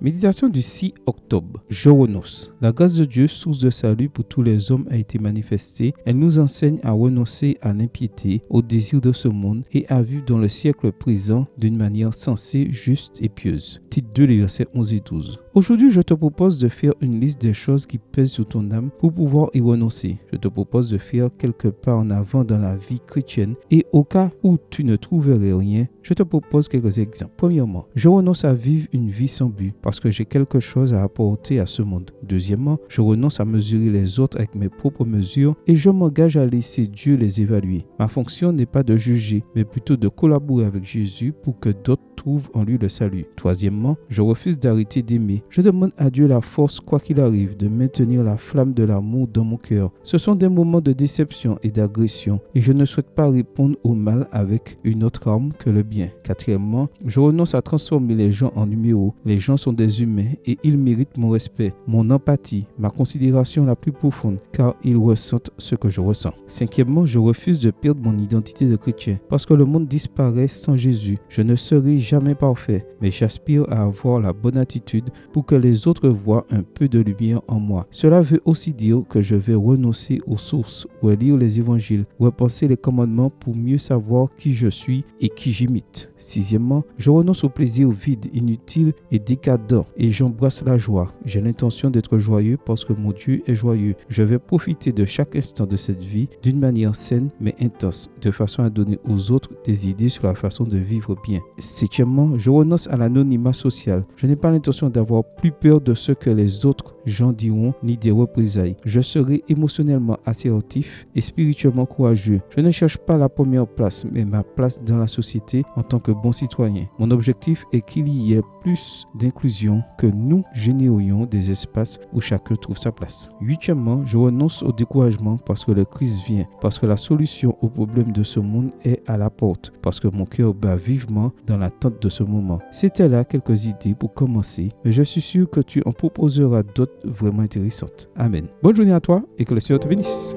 Méditation du 6 octobre. Joronos. La grâce de Dieu, source de salut pour tous les hommes, a été manifestée. Elle nous enseigne à renoncer à l'impiété, au désir de ce monde et à vivre dans le siècle présent d'une manière sensée, juste et pieuse. Titre 2, les versets 11 et 12. Aujourd'hui, je te propose de faire une liste des choses qui pèsent sur ton âme pour pouvoir y renoncer. Je te propose de faire quelques pas en avant dans la vie chrétienne et au cas où tu ne trouverais rien, je te propose quelques exemples. Premièrement, je renonce à vivre une vie sans but parce que j'ai quelque chose à apporter à ce monde. Deuxièmement, je renonce à mesurer les autres avec mes propres mesures et je m'engage à laisser Dieu les évaluer. Ma fonction n'est pas de juger, mais plutôt de collaborer avec Jésus pour que d'autres trouvent en lui le salut. Troisièmement, je refuse d'arrêter d'aimer. Je demande à Dieu la force, quoi qu'il arrive, de maintenir la flamme de l'amour dans mon cœur. Ce sont des moments de déception et d'agression et je ne souhaite pas répondre au mal avec une autre arme que le bien. Quatrièmement, je renonce à transformer les gens en numéros. Les gens sont des humains et ils méritent mon respect, mon empathie, ma considération la plus profonde, car ils ressentent ce que je ressens. Cinquièmement, je refuse de perdre mon identité de chrétien, parce que le monde disparaît sans Jésus. Je ne serai jamais parfait, mais j'aspire à avoir la bonne attitude pour que les autres voient un peu de lumière en moi. Cela veut aussi dire que je vais renoncer aux sources, relire les évangiles, repenser les commandements pour mieux savoir qui je suis et qui j'imite. Sixièmement, je renonce au plaisir vide, inutile et décadent et j'embrasse la joie. J'ai l'intention d'être joyeux parce que mon Dieu est joyeux. Je vais profiter de chaque instant de cette vie d'une manière saine mais intense, de façon à donner aux autres des idées sur la façon de vivre bien. Septièmement, je renonce à l'anonymat social. Je n'ai pas l'intention d'avoir plus peur de ce que les autres gens diront ni des représailles. Je serai émotionnellement assertif et spirituellement courageux. Je ne cherche pas la première place, mais ma place dans la société en tant que bon citoyen. Mon objectif est qu'il y ait plus d'inclusion, que nous générions des espaces où chacun trouve sa place. Huitièmement, je renonce au découragement parce que le Christ vient, parce que la solution aux problèmes de ce monde est à la porte, parce que mon cœur bat vivement dans l'attente de ce moment. C'était là quelques idées pour commencer, mais je suis sûr que tu en proposeras d'autres vraiment intéressantes. Amen. Bonne journée à toi et que le Seigneur te bénisse.